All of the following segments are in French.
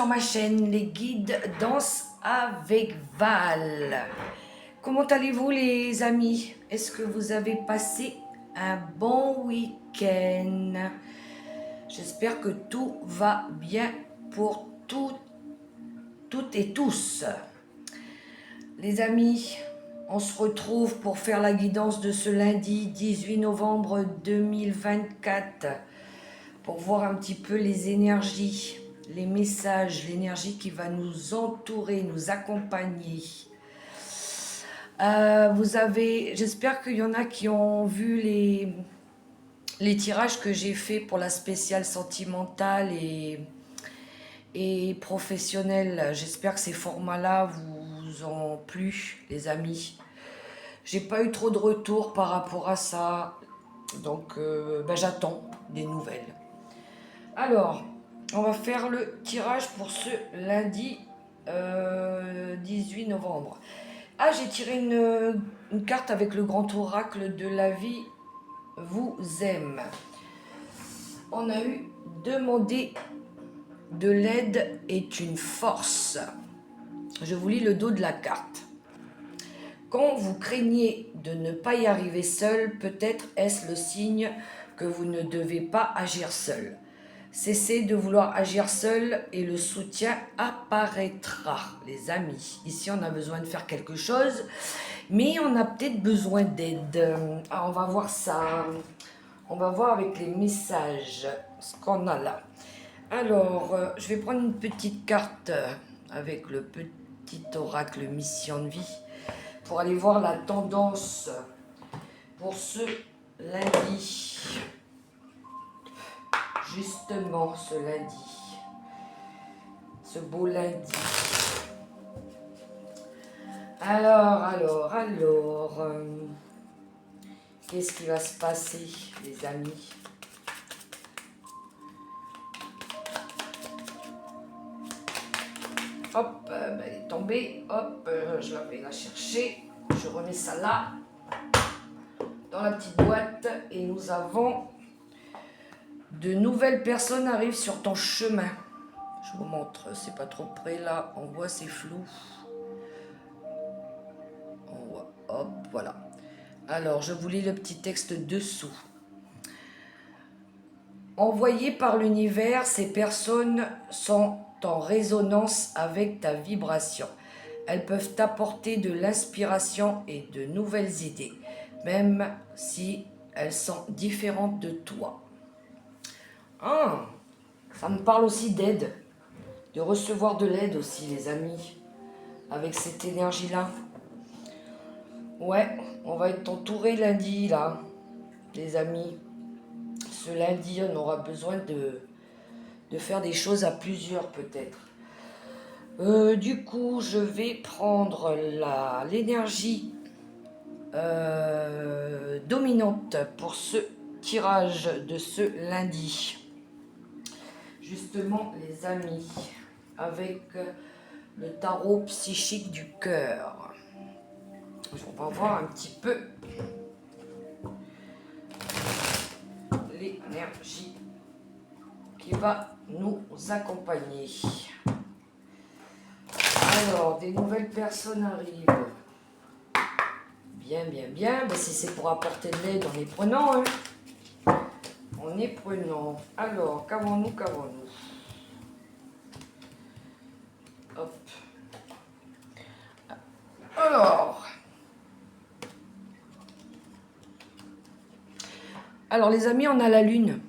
ma chaîne Les Guides Danse avec Val. Comment allez-vous les amis? Est-ce que vous avez passé un bon week-end? J'espère que tout va bien pour toutes et tous. Les amis, on se retrouve pour faire la guidance de ce lundi 18 novembre 2024 pour voir un petit peu les énergies, les messages, l'énergie qui va nous entourer, nous accompagner. J'espère qu'il y en a qui ont vu les tirages que j'ai fait pour la spéciale sentimentale et professionnelle. J'espère que ces formats-là vous ont plu, les amis. J'ai pas eu trop de retours par rapport à ça, donc j'attends des nouvelles. Alors, on va faire le tirage pour ce lundi 18 novembre. Ah, j'ai tiré une carte avec le grand oracle de la vie vous aime. On a eu demander de l'aide est une force. Je vous lis le dos de la carte. Quand vous craignez de ne pas y arriver seul, peut-être est-ce le signe que vous ne devez pas agir seul. Cessez de vouloir agir seul et le soutien apparaîtra, les amis. Ici, on a besoin de faire quelque chose, mais on a peut-être besoin d'aide. On va voir ça. On va voir avec les messages ce qu'on a là. Alors, je vais prendre une petite carte avec le petit oracle mission de vie pour aller voir la tendance pour ce lundi. Justement, ce lundi. Ce beau lundi. Alors. Qu'est-ce qui va se passer, les amis? Hop, elle est tombée. Hop, je vais la chercher. Je remets ça là, dans la petite boîte. Et nous avons de nouvelles personnes arrivent sur ton chemin. Je vous montre, c'est pas trop près là. On voit, c'est flou. On voit, hop, voilà. Alors, je vous lis le petit texte dessous. Envoyées par l'univers, ces personnes sont en résonance avec ta vibration. Elles peuvent t'apporter de l'inspiration et de nouvelles idées, même si elles sont différentes de toi. Ah, ça me parle aussi d'aide, de recevoir de l'aide aussi, les amis, avec cette énergie-là. Ouais, on va être entouré lundi, là, les amis. Ce lundi, on aura besoin de faire des choses à plusieurs, peut-être. Du coup, je vais prendre l'énergie dominante pour ce tirage de ce lundi. Justement, les amis, avec le tarot psychique du cœur. On va voir un petit peu l'énergie qui va nous accompagner. Alors, des nouvelles personnes arrivent. Bien. Si c'est pour apporter de l'aide, on est prenant. Hein. On est prenant. Alors, qu'avons-nous Hop. Alors, les amis, on a la lune.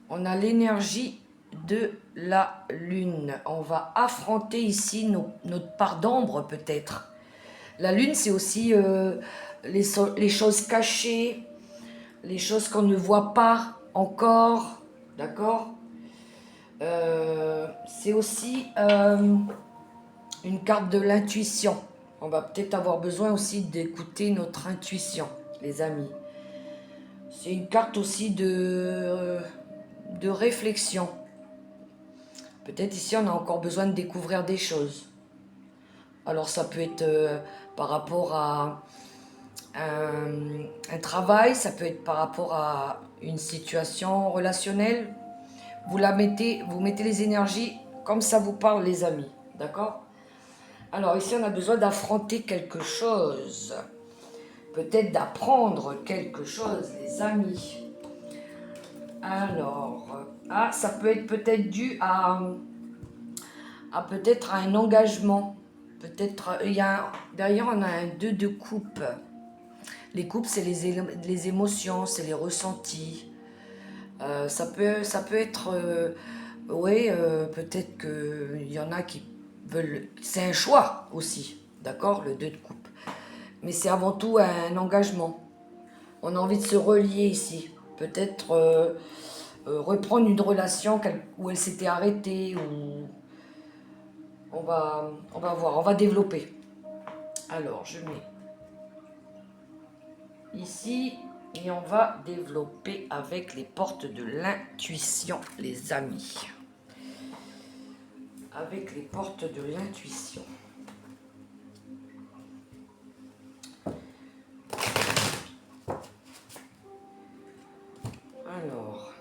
On a l'énergie de la lune. On va affronter ici notre part d'ombre, peut-être. La lune, c'est aussi les choses cachées, les choses qu'on ne voit pas encore, d'accord? C'est aussi une carte de l'intuition. On va peut-être avoir besoin aussi d'écouter notre intuition, les amis. C'est une carte aussi de réflexion. Peut-être ici, on a encore besoin de découvrir des choses. Alors, ça peut être par rapport à un travail, ça peut être par rapport à une situation relationnelle. Vous mettez les énergies comme ça vous parle les amis, d'accord? Alors ici on a besoin d'affronter quelque chose, peut-être d'apprendre quelque chose les amis. Alors, ça peut être peut-être dû à peut-être à un engagement. Peut-être, derrière on a un 2 de coupe. Les coupes c'est les émotions, c'est les ressentis. Ça peut être, oui, peut-être qu'il y en a qui veulent, c'est un choix aussi, d'accord, le 2 de coupe. Mais c'est avant tout un engagement. On a envie de se relier ici. Peut-être reprendre une relation où elle s'était arrêtée, ou on va voir, on va développer. Alors, je mets ici et on va développer avec les portes de l'intuition, les amis. Avec les portes de l'intuition. Alors,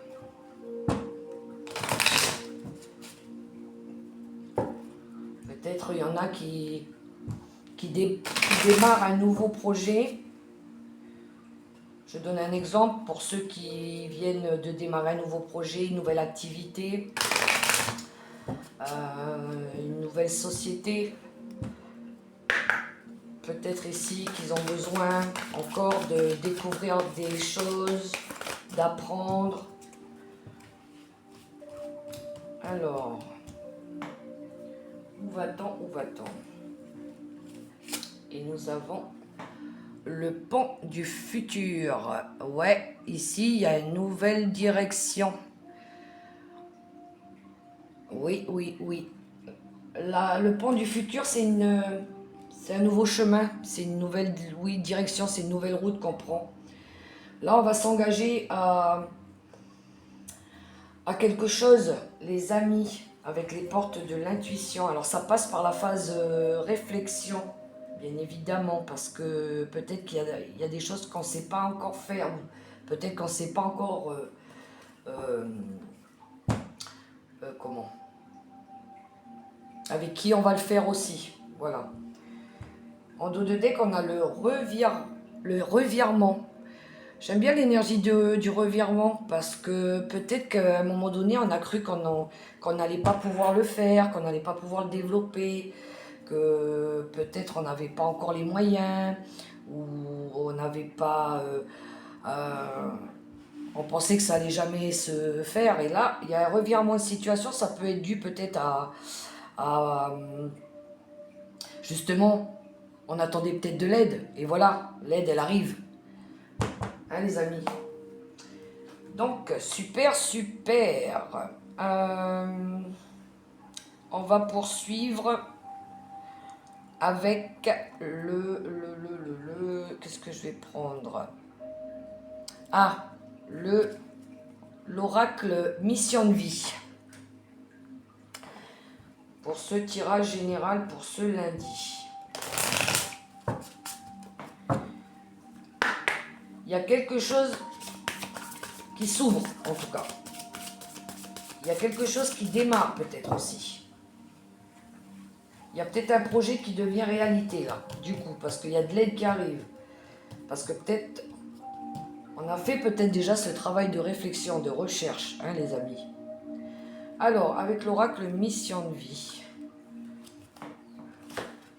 peut-être il y en a qui démarrent un nouveau projet. Je donne un exemple pour ceux qui viennent de démarrer un nouveau projet, une nouvelle activité, une nouvelle société. Peut-être ici qu'ils ont besoin encore de découvrir des choses, d'apprendre. Alors, où va-t-on, où va-t-on? Et nous avons le pont du futur. Ouais, ici, il y a une nouvelle direction. Oui, oui, oui. Là, le pont du futur, c'est un nouveau chemin. C'est une nouvelle, oui, direction, c'est une nouvelle route qu'on prend. Là, on va s'engager à quelque chose, les amis, avec les portes de l'intuition. Alors, ça passe par la phase réflexion. Bien évidemment, parce que peut-être qu'il y a des choses qu'on ne sait pas encore faire, ou peut-être qu'on ne sait pas encore comment, avec qui on va le faire aussi. Voilà. En dos de deck, on a le revirement. J'aime bien l'énergie du revirement, parce que peut-être qu'à un moment donné, on a cru qu'on n'allait pas pouvoir le faire, qu'on n'allait pas pouvoir le développer, que peut-être on n'avait pas encore les moyens, ou on n'avait pas... on pensait que ça allait jamais se faire, et là, il y a un revirement de situation. Ça peut être dû peut-être à justement, on attendait peut-être de l'aide, et voilà, l'aide, elle arrive. Hein, les amis? Donc, super, super. On va poursuivre avec qu'est-ce que je vais prendre? Ah, l'oracle mission de vie. Pour ce tirage général pour ce lundi. Il y a quelque chose qui s'ouvre, en tout cas. Il y a quelque chose qui démarre peut-être aussi. Il y a peut-être un projet qui devient réalité là, du coup, parce qu'il y a de l'aide qui arrive. Parce que peut-être, on a fait peut-être déjà ce travail de réflexion, de recherche, hein, les amis. Alors, avec l'oracle mission de vie.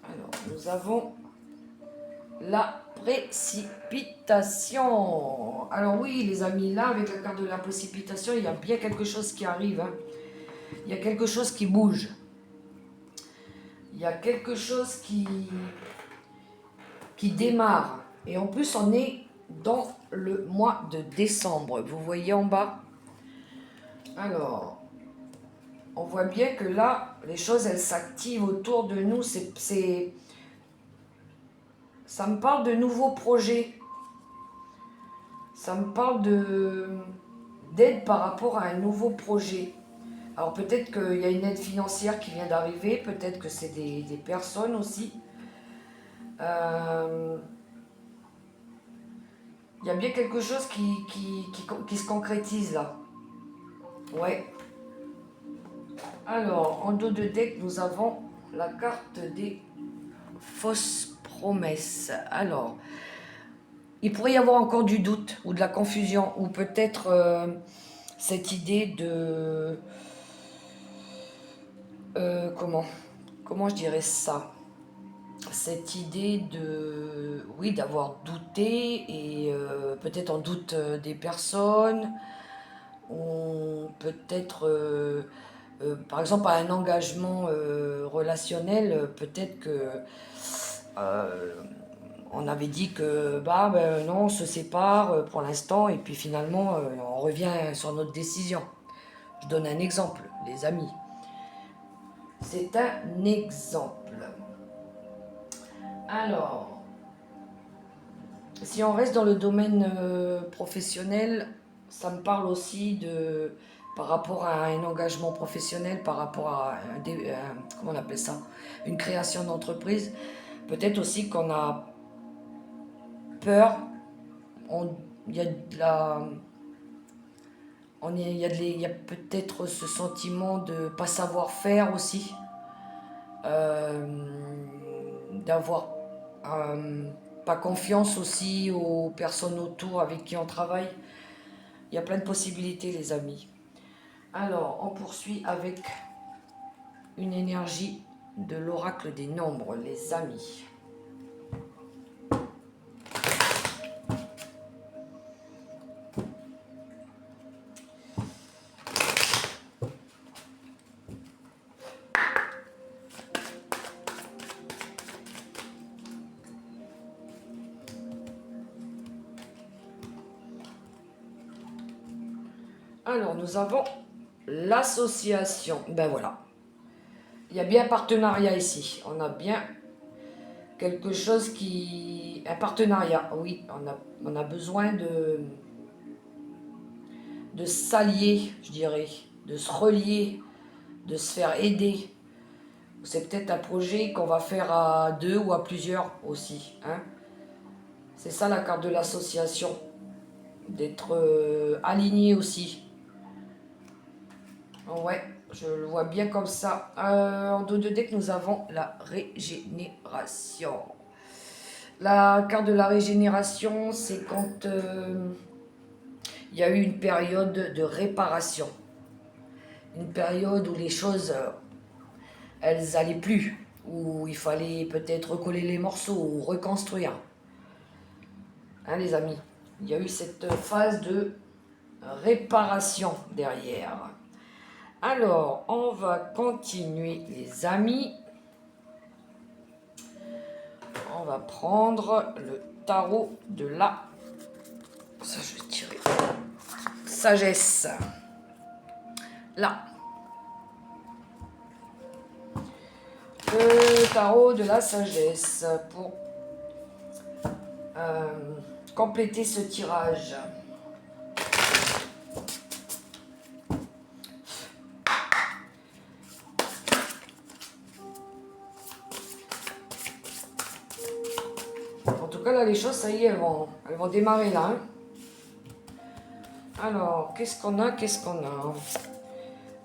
Alors, nous avons la précipitation. Alors oui, les amis, là, avec la carte de la précipitation, il y a bien quelque chose qui arrive. Hein. Il y a quelque chose qui bouge. Il y a quelque chose qui démarre. Et en plus, on est dans le mois de décembre. Vous voyez en bas? Alors, on voit bien que là, les choses, elles s'activent autour de nous. Ça me parle de nouveaux projets. Ça me parle d'aide par rapport à un nouveau projet. Alors peut-être qu'il y a une aide financière qui vient d'arriver, peut-être que c'est des personnes aussi. Il y a bien quelque chose qui se concrétise là. Ouais. Alors, en dos de deck, nous avons la carte des fausses promesses. Alors, il pourrait y avoir encore du doute ou de la confusion, ou peut-être cette idée de... comment je dirais ça? Cette idée de... Oui, d'avoir douté et peut-être en doute des personnes, ou peut-être... par exemple, à un engagement relationnel, peut-être que on avait dit que ben, non, on se sépare pour l'instant et puis finalement on revient sur notre décision. Je donne un exemple, les amis. C'est un exemple. Alors, si on reste dans le domaine professionnel, ça me parle aussi de par rapport à un engagement professionnel, par rapport à comment on appelle ça, une création d'entreprise. Peut-être aussi qu'on a peur, il y a de la, il y a peut-être ce sentiment de pas savoir faire aussi, d'avoir pas confiance aussi aux personnes autour avec qui on travaille. Il y a plein de possibilités, les amis. Alors, on poursuit avec une énergie de l'oracle des nombres, les amis. Alors, nous avons l'association. Ben voilà. Il y a bien un partenariat ici. On a bien quelque chose qui... Un partenariat, oui. On a besoin de s'allier, je dirais. De se relier, de se faire aider. C'est peut-être un projet qu'on va faire à deux ou à plusieurs aussi. Hein. C'est ça la carte de l'association. D'être aligné aussi. Ouais, je le vois bien comme ça. En dos de deck, nous avons la régénération. La carte de la régénération, c'est quand il y a eu une période de réparation. Une période où les choses, elles n'allaient plus. Où il fallait peut-être recoller les morceaux ou reconstruire. Hein, les amis? Il y a eu cette phase de réparation derrière. Alors, on va continuer, les amis. On va prendre le tarot de la... Ça, je vais tirer. Sagesse. Là. Le tarot de la sagesse pour compléter ce tirage. En tout cas, là, les choses, ça y est, elles vont démarrer là. Hein. Alors, qu'est-ce qu'on a?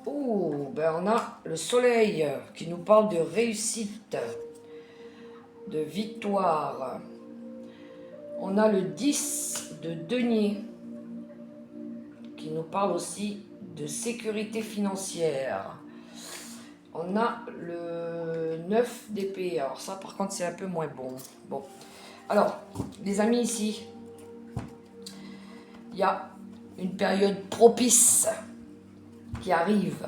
Oh, ben on a le soleil qui nous parle de réussite, de victoire. On a le 10 de denier qui nous parle aussi de sécurité financière. On a le 9 d'épée. Alors ça, par contre, c'est un peu moins bon. Bon. Alors, les amis, ici, il y a une période propice qui arrive.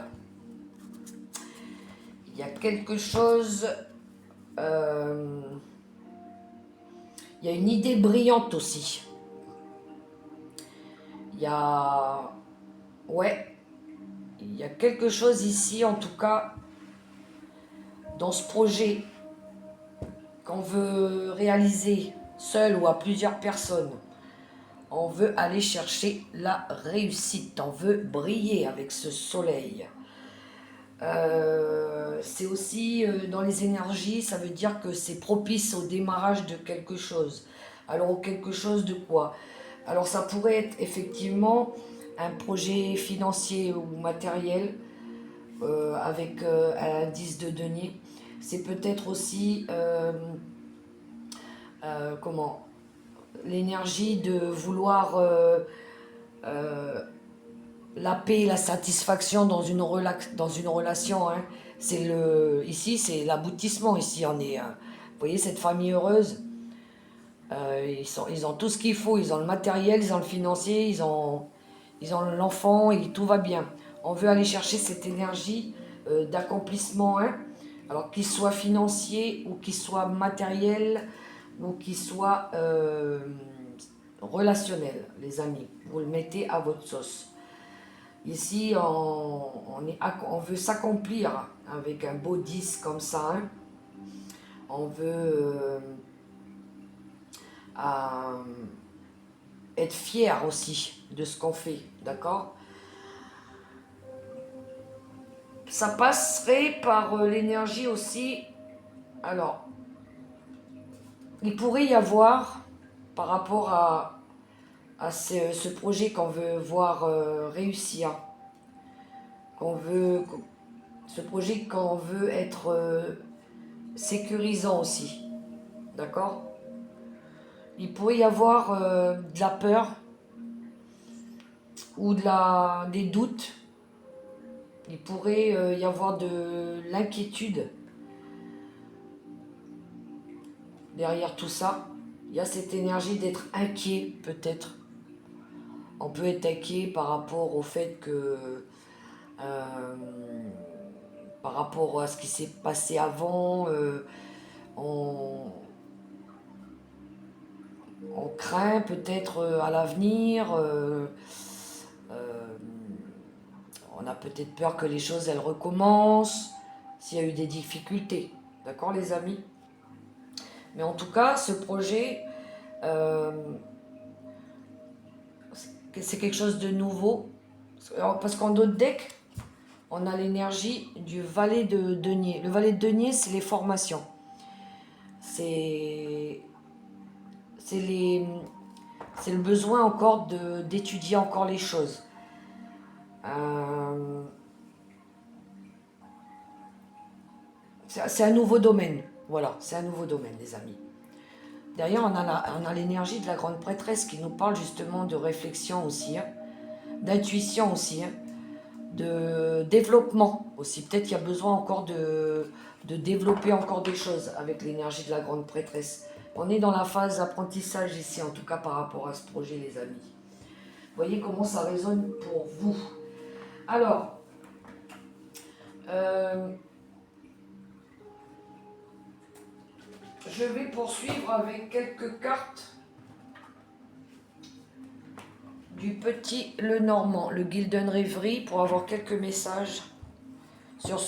Il y a quelque chose... il y a une idée brillante aussi. Il y a... Ouais. Il y a quelque chose ici, en tout cas, dans ce projet qu'on veut réaliser seul ou à plusieurs personnes. On veut aller chercher la réussite. On veut briller avec ce soleil. C'est aussi dans les énergies, ça veut dire que c'est propice au démarrage de quelque chose. Alors quelque chose de quoi? Alors ça pourrait être effectivement un projet financier ou matériel, avec un 10 de denier. C'est peut-être aussi comment l'énergie de vouloir la paix, la satisfaction dans une relation. Hein. Ici, c'est l'aboutissement. Ici, on est. Vous voyez cette famille heureuse. Ils ont tout ce qu'il faut. Ils ont le matériel, ils ont le financier, ils ont l'enfant et tout va bien. On veut aller chercher cette énergie d'accomplissement. Hein. Alors qu'il soit financier ou qu'il soit matériel ou qu'il soit relationnel, les amis. Vous le mettez à votre sauce. Ici, on veut s'accomplir avec un beau 10 comme ça. Hein. On veut être fier aussi de ce qu'on fait, d'accord? Ça passerait par l'énergie aussi. Alors, il pourrait y avoir, par rapport à ce projet qu'on veut voir réussir, ce projet qu'on veut être sécurisant aussi, d'accord? Il pourrait y avoir de la peur ou des doutes. Il pourrait y avoir de l'inquiétude derrière tout ça. Il y a cette énergie d'être inquiet peut-être. On peut être inquiet par rapport au fait que par rapport à ce qui s'est passé avant, on, on craint peut-être à l'avenir, on a peut-être peur que les choses elles recommencent, s'il y a eu des difficultés, d'accord les amis? Mais en tout cas, ce projet, c'est quelque chose de nouveau, parce qu'en d'autres decks, on a l'énergie du valet de denier. Le valet de denier, c'est les formations. C'est le besoin encore d'étudier encore les choses. C'est un nouveau domaine. Voilà, c'est un nouveau domaine, les amis. Derrière, on a l'énergie de la grande prêtresse qui nous parle justement de réflexion aussi, hein, d'intuition aussi, hein, de développement aussi. Peut-être qu'il y a besoin encore de développer encore des choses avec l'énergie de la grande prêtresse. On est dans la phase d'apprentissage ici, en tout cas par rapport à ce projet, les amis. Vous voyez comment ça résonne pour vous. Alors, je vais poursuivre avec quelques cartes du petit Lenormand, le Gilden Reverie, pour avoir quelques messages sur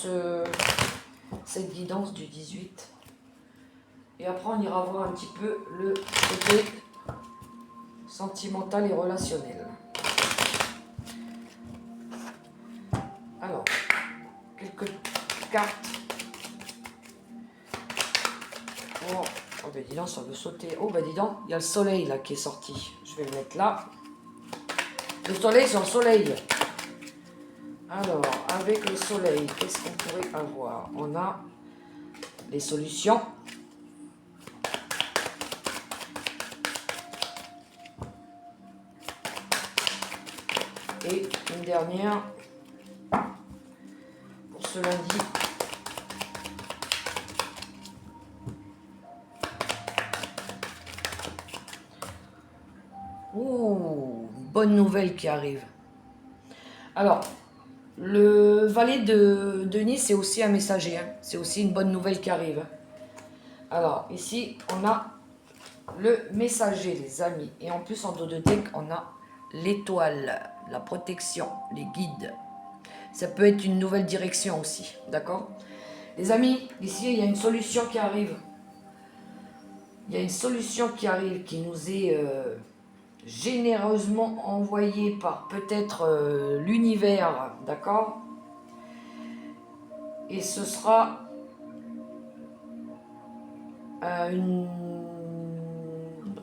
cette guidance du 18. Et après, on ira voir un petit peu le côté sentimental et relationnel. Alors, quelques cartes. Oh ben dis donc, ça veut sauter. Oh ben dis donc, il y a le soleil là qui est sorti. Je vais le mettre là. Le soleil sur le soleil. Alors, avec le soleil, qu'est-ce qu'on pourrait avoir? On a les solutions. Et une dernière pour ce lundi. Oh, bonne nouvelle qui arrive. Alors, le valet de Denis, c'est aussi un messager. Hein. C'est aussi une bonne nouvelle qui arrive. Alors, ici, on a le messager, les amis. Et en plus, en dos de deck, on a l'étoile, la protection, les guides. Ça peut être une nouvelle direction aussi, d'accord? Les amis, ici, il y a une solution qui arrive. Il y a une solution qui arrive, qui nous est généreusement envoyée par peut-être l'univers, d'accord? Et ce sera une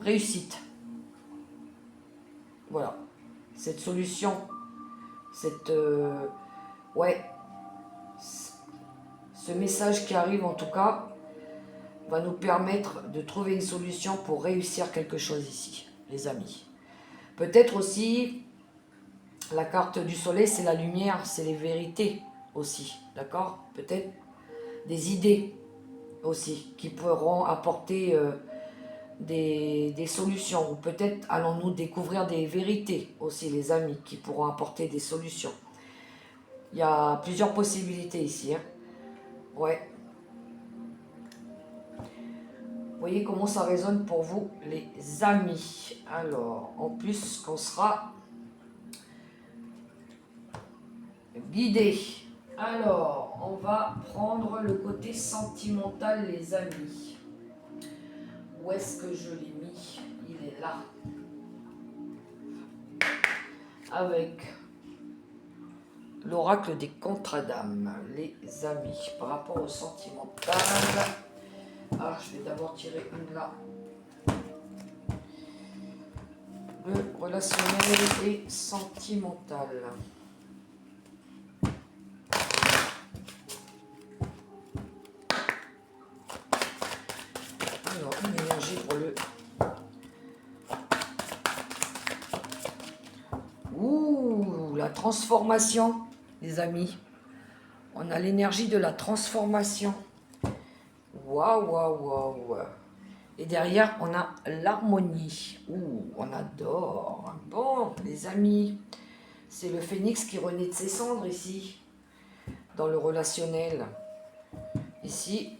réussite. Voilà. Cette solution, ouais, Ce message qui arrive en tout cas va nous permettre de trouver une solution pour réussir quelque chose ici, les amis. Peut-être aussi, la carte du soleil, c'est la lumière, c'est les vérités aussi, d'accord? Peut-être des idées aussi qui pourront apporter des solutions. Ou peut-être allons-nous découvrir des vérités aussi, les amis, qui pourront apporter des solutions. Il y a plusieurs possibilités ici, hein. Ouais. Vous voyez comment ça résonne pour vous, les amis. Alors, en plus, qu'on sera guidé. Alors, on va prendre le côté sentimental, les amis. Où est-ce que je l'ai mis? Il est là. Avec l'oracle des contradames, les amis, par rapport au sentimental. Ah, je vais d'abord tirer une là. Le relationnel et sentimental. Alors, une énergie pour le... Ouh, la transformation, les amis. On a l'énergie de la transformation. Waouh, waouh, waouh. Et derrière, on a l'harmonie. Ouh, on adore. Bon, les amis, c'est le phénix qui renaît de ses cendres ici, dans le relationnel. Ici,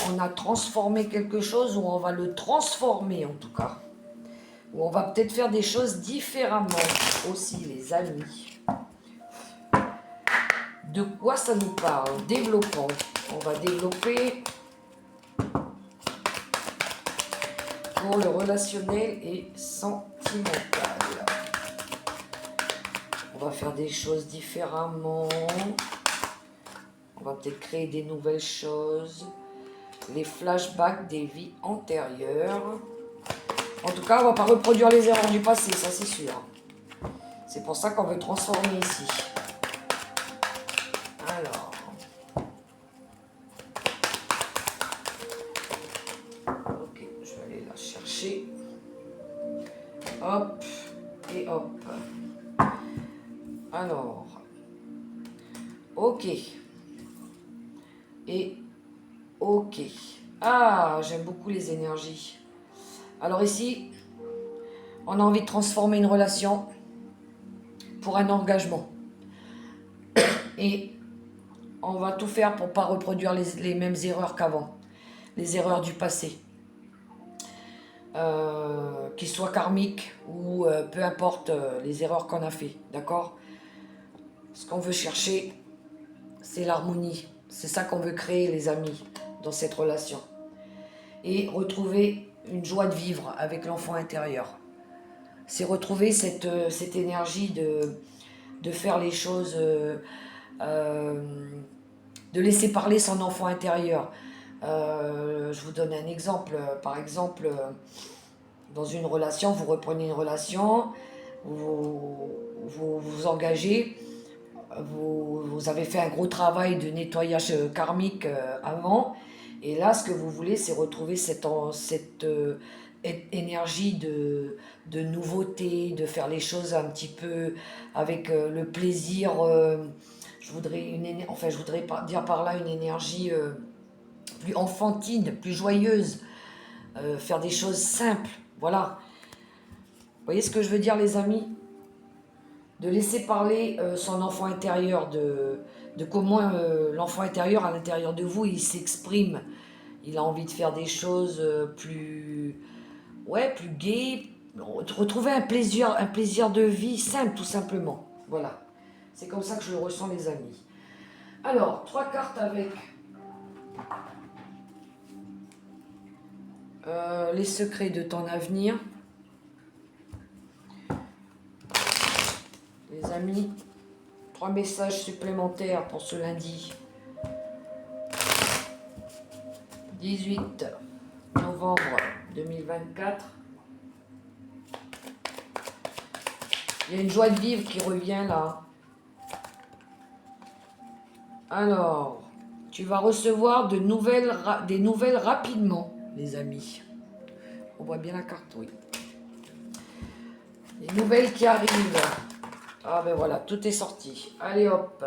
on a transformé quelque chose, ou on va le transformer en tout cas. Ou on va peut-être faire des choses différemment aussi, les amis. De quoi ça nous parle? Développons. On va développer pour le relationnel et sentimental. On va faire des choses différemment. On va peut-être créer des nouvelles choses. Les flashbacks des vies antérieures. En tout cas, on ne va pas reproduire les erreurs du passé, ça c'est sûr. C'est pour ça qu'on veut transformer ici. Alors. Ok, je vais aller la chercher. Hop, et hop. Alors. Ok. Et ok. Ah, j'aime beaucoup les énergies. Alors ici, on a envie de transformer une relation pour un engagement. Et on va tout faire pour ne pas reproduire les mêmes erreurs qu'avant. Les erreurs du passé. Qu'ils soient karmiques ou peu importe les erreurs qu'on a fait. D'accord? Ce qu'on veut chercher, c'est l'harmonie. C'est ça qu'on veut créer, les amis, dans cette relation. Et retrouver une joie de vivre avec l'enfant intérieur. C'est retrouver cette énergie de faire les choses, de laisser parler son enfant intérieur. Je vous donne un exemple. Par exemple, dans une relation, vous reprenez une relation, vous engagez, vous avez fait un gros travail de nettoyage karmique avant, et là, ce que vous voulez, c'est retrouver cette énergie de nouveauté, de faire les choses un petit peu avec le plaisir. Je voudrais dire par là une énergie plus enfantine, plus joyeuse, faire des choses simples, voilà. Vous voyez ce que je veux dire, les amis? De laisser parler son enfant intérieur, de comment l'enfant intérieur, à l'intérieur de vous, il s'exprime. Il a envie de faire des choses plus gaies, retrouver un plaisir de vie simple, tout simplement. Voilà. C'est comme ça que je le ressens, les amis. Alors, 3 cartes avec les secrets de ton avenir. Les amis, 3 messages supplémentaires pour ce lundi. 18 novembre 2024. Il y a une joie de vivre qui revient là. Alors, Tu vas recevoir des nouvelles rapidement, les amis. On voit bien la carte, oui. Les nouvelles qui arrivent. Ah ben voilà, tout est sorti. Allez hop.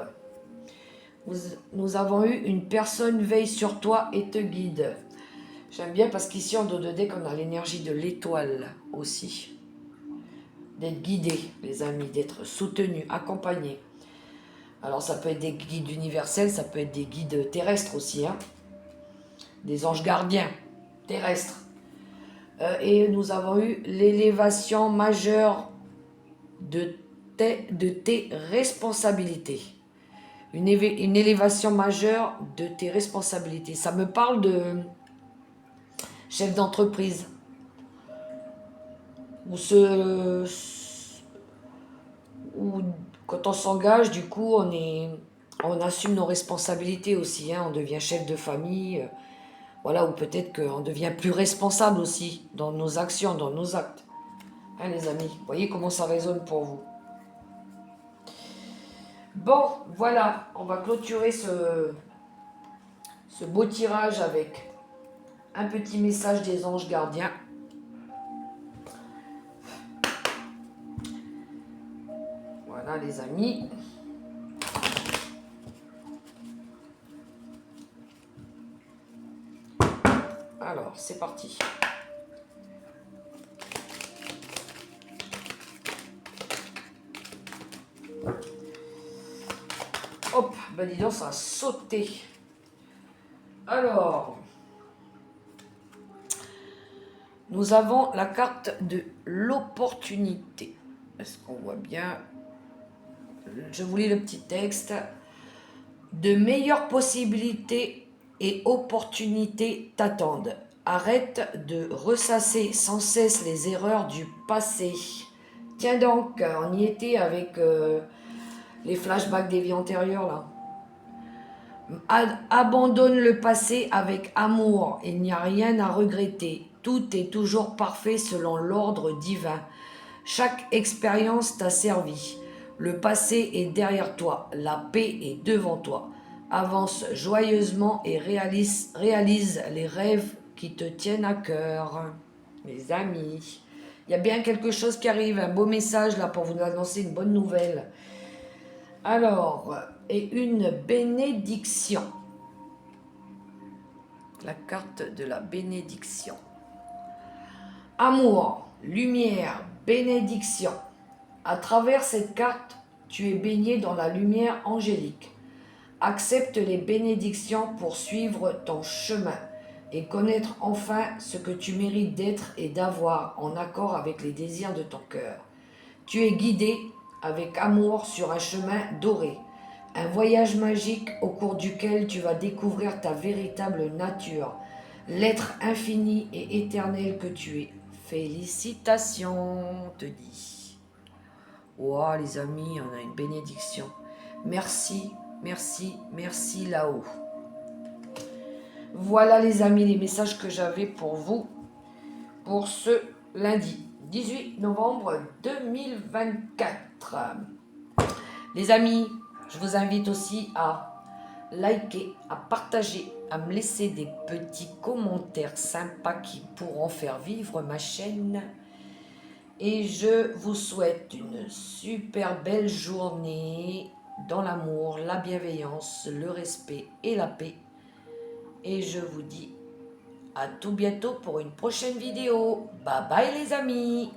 Nous avons eu une personne veille sur toi et te guide. J'aime bien parce qu'ici en dos de deck, on a l'énergie de l'étoile aussi. D'être guidé, les amis, d'être soutenu, accompagné. Alors ça peut être des guides universels, ça peut être des guides terrestres aussi. Hein. Des anges gardiens terrestres. Et nous avons eu l'élévation majeure de tes responsabilités. Une élévation majeure de tes responsabilités. Ça me parle de chef d'entreprise. Ou quand on s'engage, du coup, on assume nos responsabilités aussi. Hein, on devient chef de famille. Voilà, ou peut-être qu'on devient plus responsable aussi dans nos actions, dans nos actes. Hein, les amis, vous voyez comment ça résonne pour vous. Bon, voilà, on va clôturer ce beau tirage avec un petit message des anges gardiens. Voilà, les amis. Alors, c'est parti. Hop, ben dis donc, ça a sauté. Alors, nous avons la carte de l'opportunité. Est-ce qu'on voit bien? Je vous lis le petit texte. De meilleures possibilités et opportunités t'attendent. Arrête de ressasser sans cesse les erreurs du passé. Tiens donc, on y était avec les flashbacks des vies antérieures là. Abandonne le passé avec amour, il n'y a rien à regretter. Tout est toujours parfait selon l'ordre divin. Chaque expérience t'a servi. Le passé est derrière toi, la paix est devant toi. Avance joyeusement et réalise les rêves qui te tiennent à cœur. Mes amis, il y a bien quelque chose qui arrive, un beau message là pour vous annoncer une bonne nouvelle. Alors, et une bénédiction. La carte de la bénédiction. Amour, lumière, bénédiction. À travers cette carte, tu es baigné dans la lumière angélique. Accepte les bénédictions pour suivre ton chemin et connaître enfin ce que tu mérites d'être et d'avoir en accord avec les désirs de ton cœur. Tu es guidé avec amour sur un chemin doré, un voyage magique au cours duquel tu vas découvrir ta véritable nature, l'être infini et éternel que tu es. Félicitations, te dit. Wow, les amis, on a une bénédiction. Merci, merci, merci là-haut. Voilà les amis, les messages que j'avais pour vous pour ce lundi 18 novembre 2024. Les amis, je vous invite aussi à liker, à partager, à me laisser des petits commentaires sympas qui pourront faire vivre ma chaîne. Et je vous souhaite une super belle journée dans l'amour, la bienveillance, le respect et la paix. Et je vous dis à tout bientôt pour une prochaine vidéo. Bye bye les amis!